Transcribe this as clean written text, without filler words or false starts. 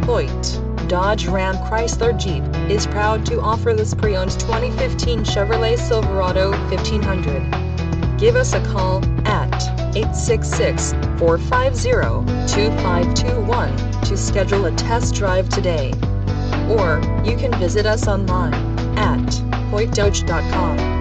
Hoyt, Dodge Ram Chrysler Jeep, is proud to offer this pre-owned 2015 Chevrolet Silverado 1500. Give us a call at 866-450-2521 to schedule a test drive today. Or, you can visit us online at hoytdodge.com.